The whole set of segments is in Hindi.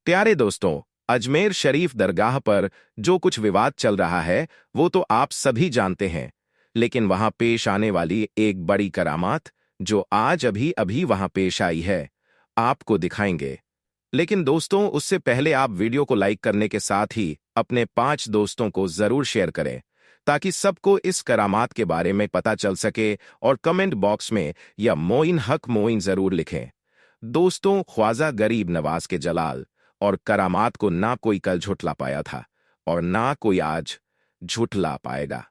प्यारे दोस्तों, अजमेर शरीफ दरगाह पर जो कुछ विवाद चल रहा है वो तो आप सभी जानते हैं। लेकिन वहां पेश आने वाली एक बड़ी करामात जो आज अभी अभी वहां पेश आई है, आपको दिखाएंगे। लेकिन दोस्तों, उससे पहले आप वीडियो को लाइक करने के साथ ही अपने 5 दोस्तों को जरूर शेयर करें ताकि सबको इस करामात के बारे में पता चल सके और कमेंट बॉक्स में या मोइन हक मोइन जरूर लिखें। दोस्तों, ख्वाजा गरीब नवाज के जलाल और करामात को ना कोई कल झुठला पाया था और ना कोई आज झुठला पाएगा।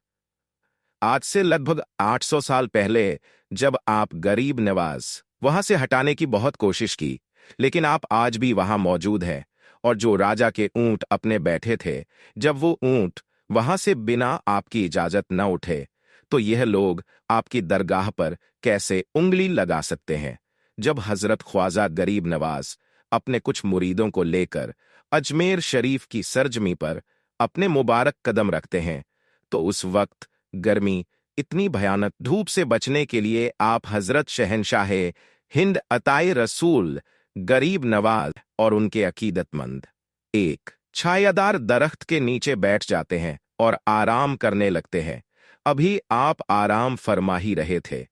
आज से लगभग 800 साल पहले जब आप गरीब नवाज वहां से हटाने की बहुत कोशिश की, लेकिन आप आज भी वहां मौजूद हैं। और जो राजा के ऊंट अपने बैठे थे, जब वो ऊंट वहां से बिना आपकी इजाजत न उठे, तो यह लोग आपकी दरगाह पर कैसे उंगली लगा सकते हैं। जब हजरत ख्वाजा गरीब नवाज अपने कुछ मुरीदों को लेकर अजमेर शरीफ की सरजमी पर अपने मुबारक कदम रखते हैं, तो उस वक्त गर्मी इतनी भयानक धूप से बचने के लिए आप हजरत शहनशाह हिंद अताए रसूल गरीब नवाज और उनके अकीदतमंद एक छायादार दरख्त के नीचे बैठ जाते हैं और आराम करने लगते हैं। अभी आप आराम फरमा ही रहे थे,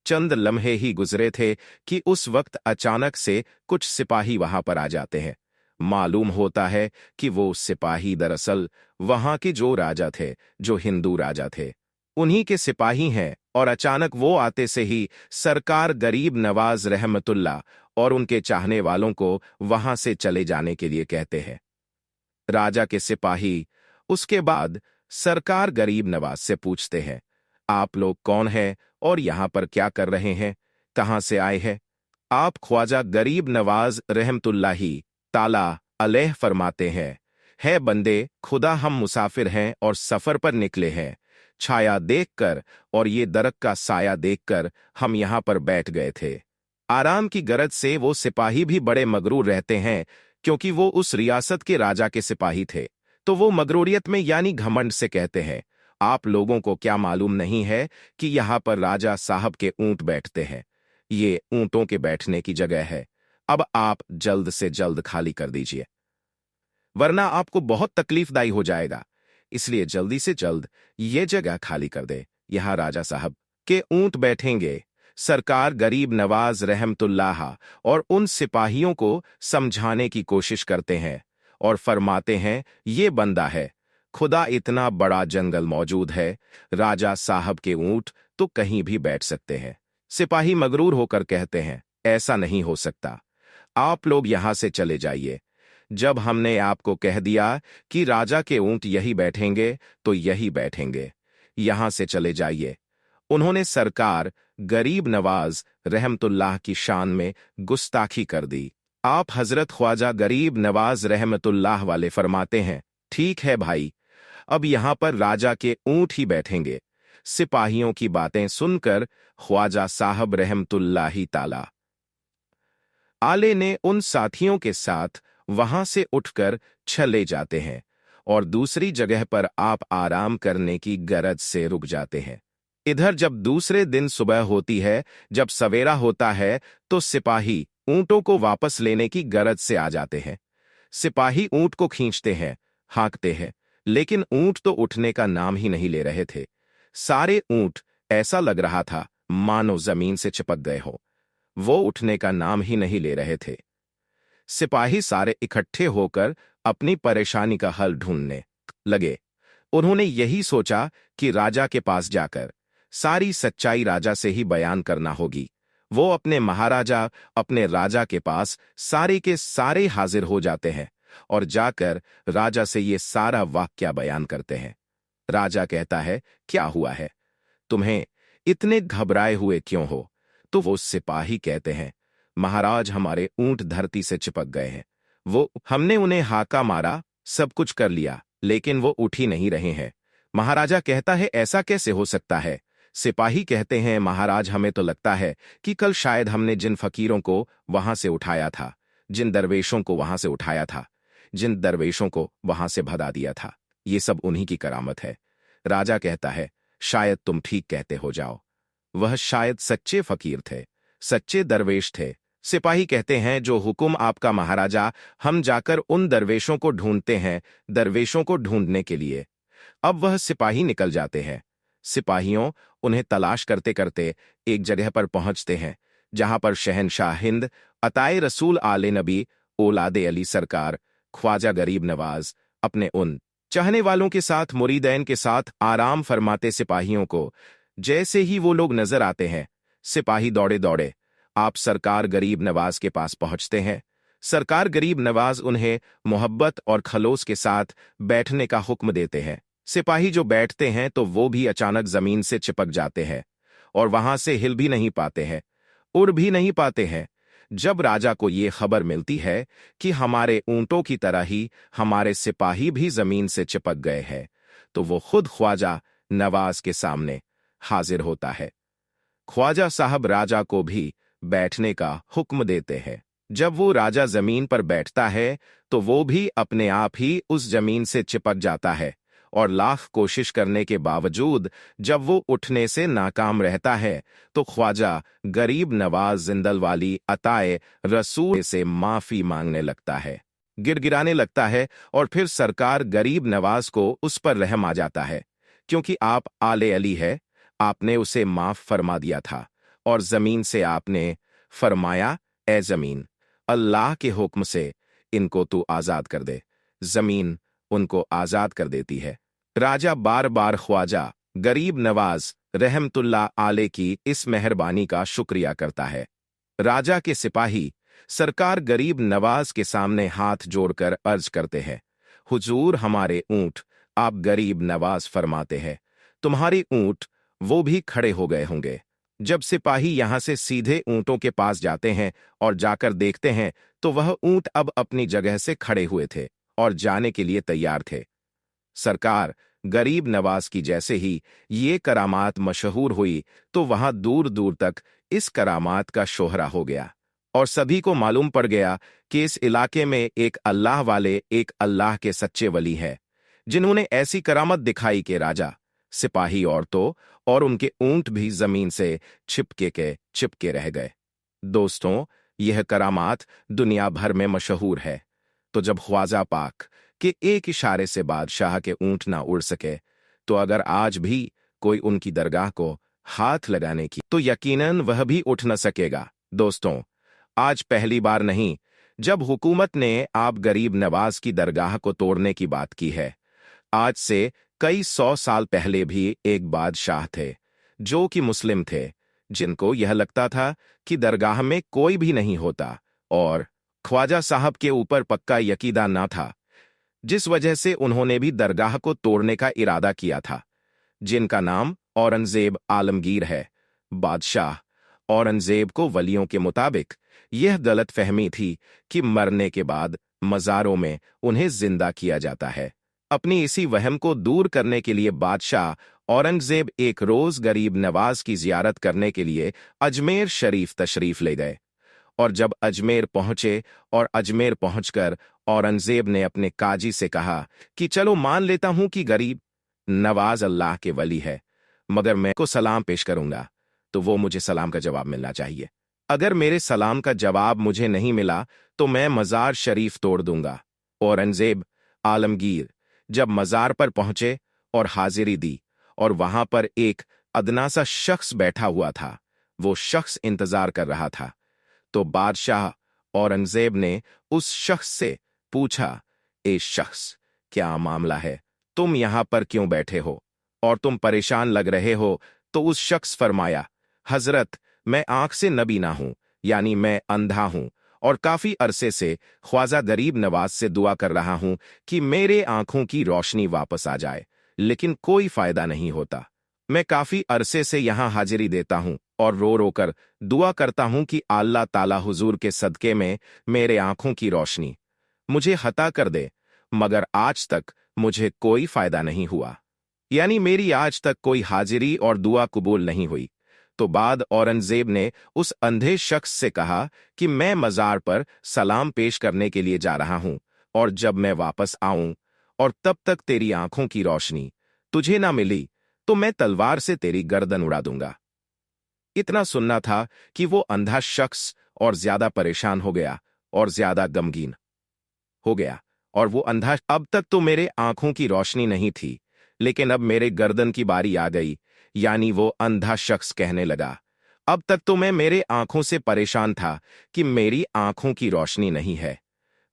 चंद लम्हे ही गुजरे थे कि उस वक्त अचानक से कुछ सिपाही वहां पर आ जाते हैं। मालूम होता है कि वो सिपाही दरअसल वहां के जो राजा थे, जो हिंदू राजा थे, उन्हीं के सिपाही हैं। और अचानक वो आते से ही सरकार गरीब नवाज रहमतुल्लाह और उनके चाहने वालों को वहां से चले जाने के लिए कहते हैं। राजा के सिपाही उसके बाद सरकार गरीब नवाज से पूछते हैं, आप लोग कौन हैं और यहां पर क्या कर रहे हैं, कहां से आए हैं? आप ख्वाजा गरीब नवाज रहमतुल्लाही ताला अलैह फरमाते हैं, है बंदे खुदा, हम मुसाफिर हैं और सफर पर निकले हैं। छाया देखकर और ये दरख्त का साया देखकर हम यहां पर बैठ गए थे। आराम की गरज से वो सिपाही भी बड़े मगरूर रहते हैं, क्योंकि वो उस रियासत के राजा के सिपाही थे। तो वो मगरूरियत में यानी घमंड से कहते हैं, आप लोगों को क्या मालूम नहीं है कि यहां पर राजा साहब के ऊंट बैठते हैं। ये ऊंटों के बैठने की जगह है। अब आप जल्द से जल्द खाली कर दीजिए, वरना आपको बहुत तकलीफदायी हो जाएगा। इसलिए जल्दी से जल्द ये जगह खाली कर दे। यहां राजा साहब के ऊंट बैठेंगे। सरकार गरीब नवाज रहमतुल्लाह और उन सिपाहियों को समझाने की कोशिश करते हैं और फरमाते हैं, ये बंदा है खुदा, इतना बड़ा जंगल मौजूद है, राजा साहब के ऊंट तो कहीं भी बैठ सकते हैं। सिपाही मगरूर होकर कहते हैं, ऐसा नहीं हो सकता, आप लोग यहां से चले जाइए। जब हमने आपको कह दिया कि राजा के ऊंट यही बैठेंगे तो यही बैठेंगे, यहां से चले जाइए। उन्होंने सरकार गरीब नवाज रहमतुल्लाह की शान में गुस्ताखी कर दी। आप हजरत ख्वाजा गरीब नवाज रहमतुल्लाह वाले फरमाते हैं, ठीक है भाई, अब यहां पर राजा के ऊंट ही बैठेंगे। सिपाहियों की बातें सुनकर ख्वाजा साहब रहमतुल्लाही ताला आले ने उन साथियों के साथ वहां से उठकर चले जाते हैं और दूसरी जगह पर आप आराम करने की गरज से रुक जाते हैं। इधर जब दूसरे दिन सुबह होती है, जब सवेरा होता है, तो सिपाही ऊंटों को वापस लेने की गरज से आ जाते हैं। सिपाही ऊंट को खींचते हैं, हाँकते हैं, लेकिन ऊंट तो उठने का नाम ही नहीं ले रहे थे। सारे ऊंट ऐसा लग रहा था मानो जमीन से चिपक गए हो, वो उठने का नाम ही नहीं ले रहे थे। सिपाही सारे इकट्ठे होकर अपनी परेशानी का हल ढूंढने लगे। उन्होंने यही सोचा कि राजा के पास जाकर सारी सच्चाई राजा से ही बयान करना होगी। वो अपने महाराजा, अपने राजा के पास सारे के सारे हाजिर हो जाते हैं और जाकर राजा से ये सारा वाकया बयान करते हैं। राजा कहता है, क्या हुआ है, तुम्हें इतने घबराए हुए क्यों हो? तो वो सिपाही कहते हैं, महाराज, हमारे ऊंट धरती से चिपक गए हैं। वो हमने उन्हें हाका मारा, सब कुछ कर लिया, लेकिन वो उठ ही नहीं रहे हैं। महाराजा कहता है, ऐसा कैसे हो सकता है? सिपाही कहते हैं, महाराज, हमें तो लगता है कि कल शायद हमने जिन फकीरों को वहां से उठाया था, जिन दरवेशों को वहां से उठाया था, जिन दरवेशों को वहां से भगा दिया था, ये सब उन्हीं की करामत है। राजा कहता है, शायद तुम ठीक कहते हो, जाओ। वह शायद सच्चे फकीर थे, सच्चे दरवेश थे, सिपाही कहते हैं, जो हुक्म आपका महाराजा। हम जाकर उन दरवेशों को ढूंढते हैं, दरवेशों को ढूंढने के लिए। अब वह सिपाही निकल जाते हैं। सिपाहियों उन्हें तलाश करते करते एक जगह पर पहुंचते हैं, जहां पर शहनशाह हिंद अताए रसूल आले नबी औलादे अली सरकार ख्वाजा गरीब नवाज अपने उन चाहने वालों के साथ मुरीदैन के साथ आराम फरमाते। सिपाहियों को जैसे ही वो लोग नजर आते हैं, सिपाही दौड़े दौड़े आप सरकार गरीब नवाज के पास पहुंचते हैं। सरकार गरीब नवाज उन्हें मोहब्बत और खलोस के साथ बैठने का हुक्म देते हैं। सिपाही जो बैठते हैं तो वो भी अचानक जमीन से चिपक जाते हैं और वहां से हिल भी नहीं पाते हैं, उड़ भी नहीं पाते हैं। जब राजा को ये खबर मिलती है कि हमारे ऊंटों की तरह ही हमारे सिपाही भी जमीन से चिपक गए हैं, तो वो खुद ख्वाजा नवाज के सामने हाजिर होता है। ख्वाजा साहब राजा को भी बैठने का हुक्म देते हैं। जब वो राजा जमीन पर बैठता है तो वो भी अपने आप ही उस जमीन से चिपक जाता है और लाख कोशिश करने के बावजूद जब वो उठने से नाकाम रहता है तो ख्वाजा गरीब नवाज जिंदलवाली अताए रसूल से माफी मांगने लगता है, गिड़गिड़ाने लगता है और फिर सरकार गरीब नवाज को उस पर रहम आ जाता है, क्योंकि आप आले अली है, आपने उसे माफ फरमा दिया था और जमीन से आपने फरमाया, ए जमीन, अल्लाह के हुक्म से इनको तू आजाद कर दे। जमीन उनको आजाद कर देती है। राजा बार बार ख्वाजा गरीब नवाज रहमतुल्लाह आले की इस मेहरबानी का शुक्रिया करता है। राजा के सिपाही सरकार गरीब नवाज के सामने हाथ जोड़कर अर्ज करते हैं, हुजूर हमारे ऊंट। आप गरीब नवाज फरमाते हैं, तुम्हारे ऊंट वो भी खड़े हो गए होंगे। जब सिपाही यहां से सीधे ऊंटों के पास जाते हैं और जाकर देखते हैं तो वह ऊंट अब अपनी जगह से खड़े हुए थे और जाने के लिए तैयार थे। सरकार गरीब नवाज की जैसे ही ये करामात मशहूर हुई तो वहां दूर दूर तक इस करामात का शोहरा हो गया और सभी को मालूम पड़ गया कि इस इलाके में एक अल्लाह वाले, एक अल्लाह के सच्चे वली है, जिन्होंने ऐसी करामत दिखाई कि राजा, सिपाही औरतों और उनके ऊंट भी जमीन से चिपके रह गए। दोस्तों, यह करामात दुनिया भर में मशहूर है। तो जब ख्वाजा पाक के एक इशारे से बादशाह के ऊंट ना उड़ सके, तो अगर आज भी कोई उनकी दरगाह को हाथ लगाने की तो यकीनन वह भी उठ न सकेगा। दोस्तों, आज पहली बार नहीं जब हुकूमत ने आप गरीब नवाज की दरगाह को तोड़ने की बात की है। आज से कई 100 साल पहले भी एक बादशाह थे जो कि मुस्लिम थे, जिनको यह लगता था कि दरगाह में कोई भी नहीं होता और ख्वाजा साहब के ऊपर पक्का यकीदा ना था, जिस वजह से उन्होंने भी दरगाह को तोड़ने का इरादा किया था, जिनका नाम औरंगजेब आलमगीर है। बादशाह औरंगजेब को वलियों के मुताबिक यह गलत फहमी थी कि मरने के बाद मज़ारों में उन्हें जिंदा किया जाता है। अपनी इसी वहम को दूर करने के लिए बादशाह औरंगजेब एक रोज गरीब नवाज की जियारत करने के लिए अजमेर शरीफ तशरीफ ले गए और जब अजमेर पहुंचे और अजमेर पहुंचकर औरंगजेब ने अपने काजी से कहा कि चलो मान लेता हूं कि गरीब नवाज अल्लाह के वली है, मगर मैं को सलाम पेश करूंगा तो वो मुझे सलाम का जवाब मिलना चाहिए। अगर मेरे सलाम का जवाब मुझे नहीं मिला तो मैं मजार शरीफ तोड़ दूंगा। औरंगजेब आलमगीर जब मजार पर पहुंचे और हाजिरी दी और वहां पर एक अदना सा शख्स बैठा हुआ था, वो शख्स इंतजार कर रहा था, तो बादशाह औरंगजेब ने उस शख्स से पूछा, ए शख्स, क्या मामला है? तुम यहां पर क्यों बैठे हो और तुम परेशान लग रहे हो? तो उस शख्स फरमाया, हजरत, मैं आंख से नबीना हूं, यानी मैं अंधा हूं और काफी अरसे से ख्वाजा गरीब नवाज से दुआ कर रहा हूं कि मेरे आंखों की रोशनी वापस आ जाए, लेकिन कोई फायदा नहीं होता। मैं काफी अरसे से यहां हाजिरी देता हूं और रो रो कर दुआ करता हूं कि अल्लाह ताला हुजूर के सदके में मेरे आंखों की रोशनी मुझे हता कर दे, मगर आज तक मुझे कोई फायदा नहीं हुआ, यानी मेरी आज तक कोई हाजिरी और दुआ कबूल नहीं हुई। तो बाद औरंगजेब ने उस अंधे शख्स से कहा कि मैं मजार पर सलाम पेश करने के लिए जा रहा हूं और जब मैं वापस आऊं और तब तक तेरी आंखों की रोशनी तुझे ना मिली तो मैं तलवार से तेरी गर्दन उड़ा दूंगा। इतना सुनना था कि वो अंधा शख्स और ज्यादा परेशान हो गया और ज्यादा गमगीन हो गया। और वो अंधा, अब तक तो मेरे आंखों की रोशनी नहीं थी, लेकिन अब मेरे गर्दन की बारी आ गई। यानी वो अंधा शख्स कहने लगा, अब तक तो मैं मेरे आंखों से परेशान था कि मेरी आंखों की रोशनी नहीं है,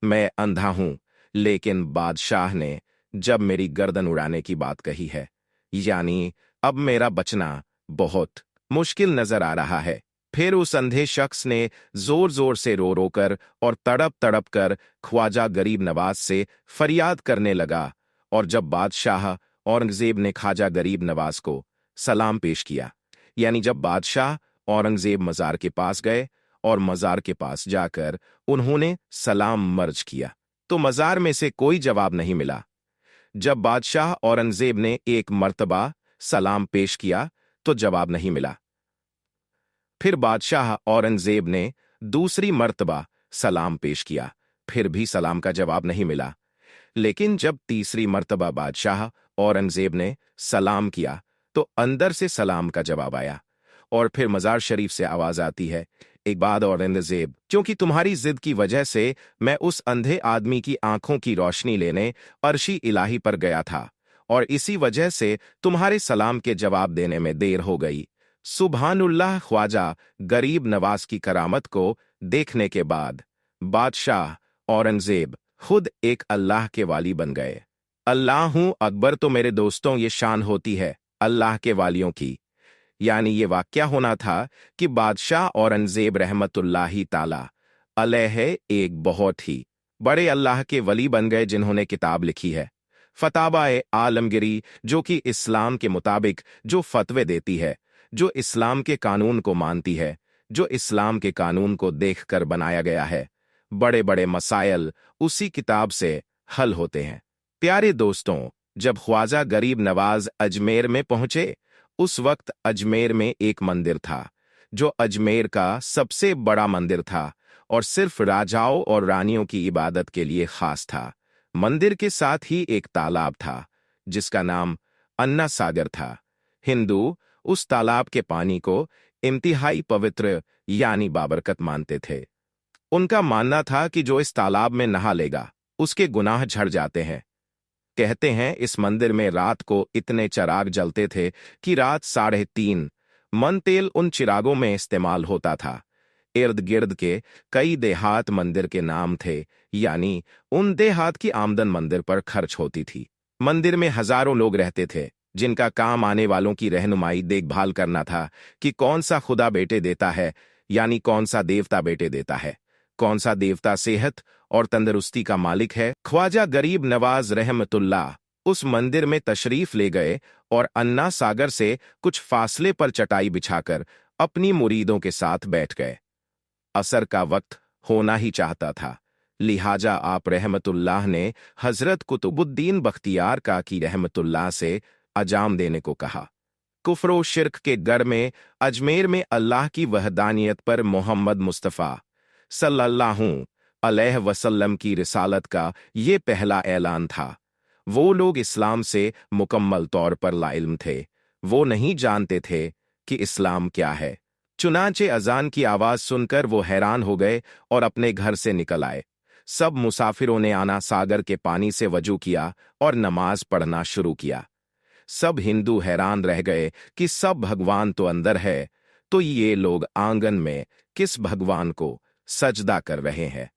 मैं अंधा हूं। लेकिन बादशाह ने जब मेरी गर्दन उड़ाने की बात कही है, यानी अब मेरा बचना बहुत मुश्किल नजर आ रहा है। फिर उस अंधे शख्स ने जोर जोर से रो रो कर और तड़प तड़प कर ख्वाजा गरीब नवाज से फरियाद करने लगा। और जब बादशाह औरंगजेब ने ख्वाजा गरीब नवाज को सलाम पेश किया, यानी जब बादशाह औरंगजेब मजार के पास गए और मजार के पास जाकर उन्होंने सलाम मर्ज किया, तो मजार में से कोई जवाब नहीं मिला। जब बादशाह औरंगजेब ने एक मर्तबा सलाम पेश किया तो जवाब नहीं मिला। फिर बादशाह औरंगजेब ने दूसरी मर्तबा सलाम पेश किया, फिर भी सलाम का जवाब नहीं मिला। लेकिन जब तीसरी मर्तबा बादशाह औरंगजेब ने सलाम किया तो अंदर से सलाम का जवाब आया। और फिर मजार शरीफ से आवाज आती है, एक बात औरंगजेब, क्योंकि तुम्हारी जिद की वजह से मैं उस अंधे आदमी की आंखों की रोशनी लेने अर्शी इलाही पर गया था, और इसी वजह से तुम्हारे सलाम के जवाब देने में देर हो गई। सुभानुल्लाह। ख्वाजा गरीब नवाज की करामत को देखने के बाद बादशाह औरंगजेब खुद एक अल्लाह के वाली बन गए। अल्लाहू अकबर। तो मेरे दोस्तों, ये शान होती है अल्लाह के वालियों की। यानी ये वाक्या होना था कि बादशाह औरंगजेब रहमतुल्लाही ताला अलैह एक बहुत ही बड़े अल्लाह के वली बन गए, जिन्होंने किताब लिखी है फतावाए आलमगिरी, जो कि इस्लाम के मुताबिक जो फतवे देती है, जो इस्लाम के कानून को मानती है, जो इस्लाम के कानून को देखकर बनाया गया है। बड़े बड़े मसाइल उसी किताब से हल होते हैं। प्यारे दोस्तों, जब ख्वाजा गरीब नवाज अजमेर में पहुंचे, उस वक्त अजमेर में एक मंदिर था जो अजमेर का सबसे बड़ा मंदिर था और सिर्फ राजाओं और रानियों की इबादत के लिए खास था। मंदिर के साथ ही एक तालाब था जिसका नाम अन्ना सागर था। हिंदू उस तालाब के पानी को इंतहाई पवित्र यानी बाबरकत मानते थे। उनका मानना था कि जो इस तालाब में नहा लेगा उसके गुनाह झड़ जाते हैं। कहते हैं इस मंदिर में रात को इतने चिराग जलते थे कि रात 3.5 मन तेल उन चिरागों में इस्तेमाल होता था। इर्द गिर्द के कई देहात मंदिर के नाम थे, यानी उन देहात की आमदन मंदिर पर खर्च होती थी। मंदिर में हजारों लोग रहते थे जिनका काम आने वालों की रहनुमाई देखभाल करना था कि कौन सा खुदा बेटे देता है, यानी कौन सा देवता बेटे देता है, कौन सा देवता सेहत और तंदुरुस्ती का मालिक है। ख्वाजा गरीब नवाज रहमतुल्लाह उस मंदिर में तशरीफ ले गए और अन्ना सागर से कुछ फासले पर चटाई बिछाकर अपनी मुरीदों के साथ बैठ गए। असर का वक्त होना ही चाहता था, लिहाजा आप रहमतुल्लाह ने हजरत कुतुबुद्दीन बख्तियार काकी रहमतुल्लाह से अजाम देने को कहा। कुफ्र शिर्क के घर में अजमेर में अल्लाह की वहदानियत पर मोहम्मद मुस्तफ़ा सल्लल्लाहु अलैहि वसल्लम की रिसालत का ये पहला ऐलान था। वो लोग इस्लाम से मुकम्मल तौर पर लाइल्म थे, वो नहीं जानते थे कि इस्लाम क्या है। चुनांचे अजान की आवाज सुनकर वो हैरान हो गए और अपने घर से निकल आए। सब मुसाफिरों ने आना सागर के पानी से वजू किया और नमाज पढ़ना शुरू किया। सब हिंदू हैरान रह गए कि सब भगवान तो अंदर है, तो ये लोग आंगन में किस भगवान को सजदा कर रहे हैं।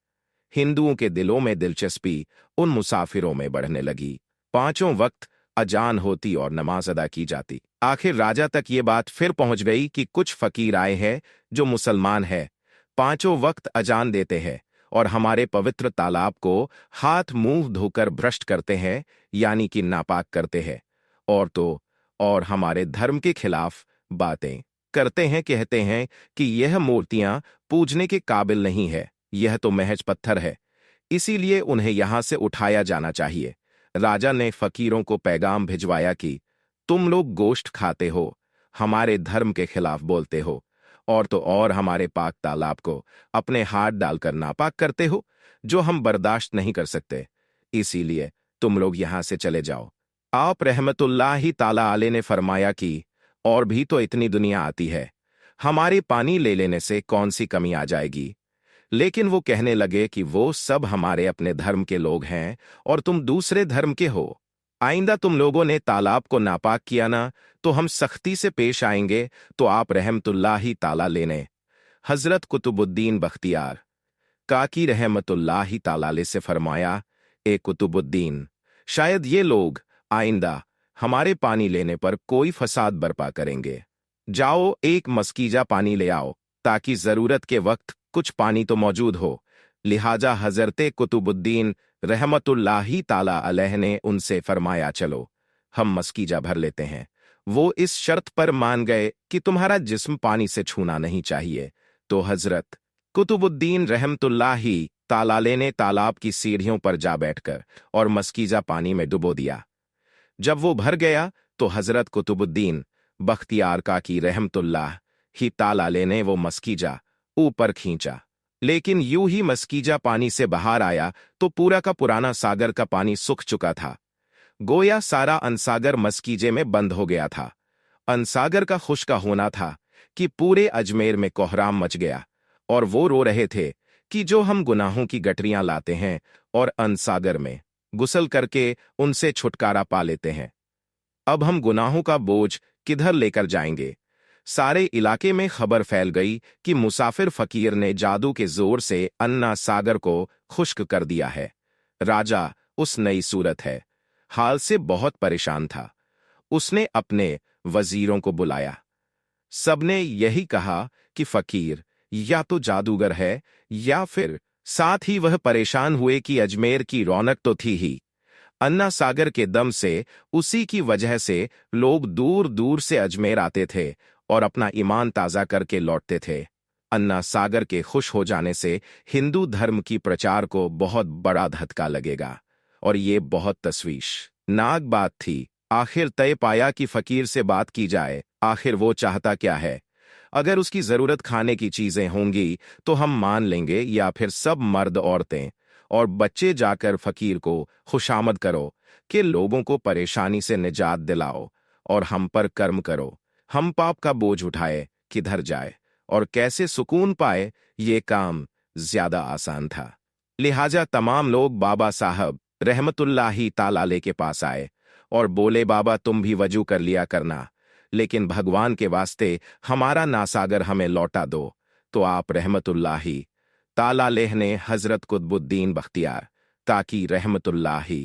हिंदुओं के दिलों में दिलचस्पी उन मुसाफिरों में बढ़ने लगी। पांचों वक्त अजान होती और नमाज अदा की जाती। आखिर राजा तक ये बात फिर पहुंच गई कि कुछ फकीर आए हैं जो मुसलमान है, पांचों वक्त अजान देते हैं और हमारे पवित्र तालाब को हाथ मुंह धोकर भ्रष्ट करते हैं, यानी कि नापाक करते हैं, और तो और हमारे धर्म के खिलाफ बातें करते हैं। कहते हैं कि यह मूर्तियां पूजने के काबिल नहीं है, यह तो महज पत्थर है, इसीलिए उन्हें यहां से उठाया जाना चाहिए। राजा ने फकीरों को पैगाम भिजवाया कि तुम लोग गोश्त खाते हो, हमारे धर्म के खिलाफ बोलते हो, और तो और हमारे पाक तालाब को अपने हाथ डालकर नापाक करते हो, जो हम बर्दाश्त नहीं कर सकते, इसीलिए तुम लोग यहां से चले जाओ। आप रहमतुल्लाही ताला अलैह ने फरमाया कि और भी तो इतनी दुनिया आती है, हमारे पानी ले लेने से कौन सी कमी आ जाएगी। लेकिन वो कहने लगे कि वो सब हमारे अपने धर्म के लोग हैं और तुम दूसरे धर्म के हो। आइंदा तुम लोगों ने तालाब को नापाक किया ना, तो हम सख्ती से पेश आएंगे, तो आप रहमतुल्लाही ताला लेने। हजरत कुतुबुद्दीन बख्तियार काकी रहमतुल्लाही ताला से फरमाया, ए कुतुबुद्दीन, शायद ये लोग आइंदा हमारे पानी लेने पर कोई फसाद बर्पा करेंगे। जाओ एक मस्कीजा पानी ले आओ, ताकि जरूरत के वक्त कुछ पानी तो मौजूद हो। लिहाजा हजरते कुतुबुद्दीन रहमतुल्लाही ताला अलैह ने उनसे फरमाया, चलो हम मस्कीजा भर लेते हैं। वो इस शर्त पर मान गए कि तुम्हारा जिस्म पानी से छूना नहीं चाहिए। तो हजरत कुतुबुद्दीन रहमतुल्लाही तालाले ने तालाब की सीढ़ियों पर जा बैठकर और मस्कीजा पानी में डुबो दिया। जब वो भर गया तो हजरत कुतुबुद्दीन बख्तियार काकी रहमतुल्लाह ही तालाले ने वो मस्कीजा ऊपर खींचा। लेकिन यूं ही मस्कीजा पानी से बाहर आया तो पूरा का पुराना सागर का पानी सूख चुका था। गोया सारा अनसागर मस्कीजे में बंद हो गया था। अनसागर का खुश्क होना था कि पूरे अजमेर में कोहराम मच गया और वो रो रहे थे कि जो हम गुनाहों की गठरियां लाते हैं और अनसागर में गुसल करके उनसे छुटकारा पा लेते हैं, अब हम गुनाहों का बोझ किधर लेकर जाएंगे। सारे इलाके में खबर फैल गई कि मुसाफिर फकीर ने जादू के जोर से अन्ना सागर को खुश्क कर दिया है। राजा उस नई सूरत है हाल से बहुत परेशान था। उसने अपने वजीरों को बुलाया। सबने यही कहा कि फकीर या तो जादूगर है या फिर, साथ ही वह परेशान हुए कि अजमेर की रौनक तो थी ही, अन्ना सागर के दम से उसी की वजह से लोग दूर दूर से अजमेर आते थे और अपना ईमान ताज़ा करके लौटते थे। अन्ना सागर के खुश हो जाने से हिंदू धर्म की प्रचार को बहुत बड़ा धक्का लगेगा और ये बहुत तशवीशनाक बात थी। आखिर तय पाया कि फकीर से बात की जाए। आखिर वो चाहता क्या है? अगर उसकी जरूरत खाने की चीजें होंगी तो हम मान लेंगे, या फिर सब मर्द औरतें और बच्चे जाकर फकीर को खुशामद करो कि लोगों को परेशानी से निजात दिलाओ और हम पर कर्म करो। हम पाप का बोझ उठाए किधर जाए और कैसे सुकून पाए, ये काम ज्यादा आसान था। लिहाजा तमाम लोग बाबा साहब रहमतुल्लाही तालाले के पास आए और बोले, बाबा तुम भी वजू कर लिया करना, लेकिन भगवान के वास्ते हमारा नासागर हमें लौटा दो। तो आप रहमतुल्लाही तालालेह ने हजरत कुतुबुद्दीन बख्तियार काकी रहमतुल्लाही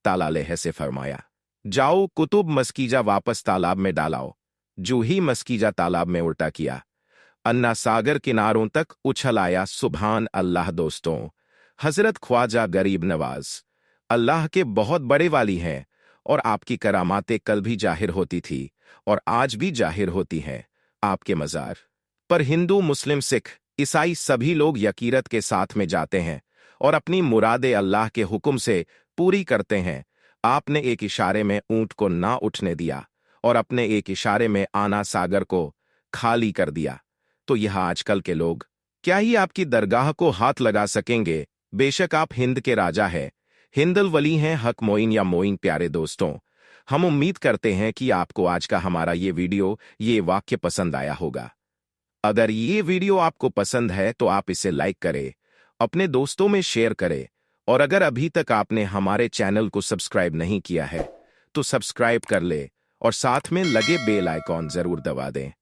तालालेह से फरमाया, जाओ कुतुब मस्कीजा वापस तालाब में डालाओ। जो ही मस्कीजा तालाब में उल्टा किया, अन्ना सागर किनारों तक उछल आया। सुभान अल्लाह दोस्तों, हजरत ख्वाजा गरीब नवाज अल्लाह के बहुत बड़े वाली हैं और आपकी करामातें कल भी जाहिर होती थी और आज भी जाहिर होती हैं। आपके मज़ार पर हिंदू, मुस्लिम, सिख, ईसाई सभी लोग यकीरत के साथ में जाते हैं और अपनी मुरादे अल्लाह के हुक्म से पूरी करते हैं। आपने एक इशारे में ऊंट को ना उठने दिया और अपने एक इशारे में आना सागर को खाली कर दिया। तो यह आजकल के लोग क्या ही आपकी दरगाह को हाथ लगा सकेंगे? बेशक आप हिंद के राजा हैं, हिंदल वली हैं, हक मोइन या मोइन। प्यारे दोस्तों, हम उम्मीद करते हैं कि आपको आज का हमारा ये वीडियो, ये वाक्य पसंद आया होगा। अगर ये वीडियो आपको पसंद है तो आप इसे लाइक करें, अपने दोस्तों में शेयर करें और अगर अभी तक आपने हमारे चैनल को सब्सक्राइब नहीं किया है तो सब्सक्राइब कर ले और साथ में लगे बेल आइकॉन जरूर दबा दें।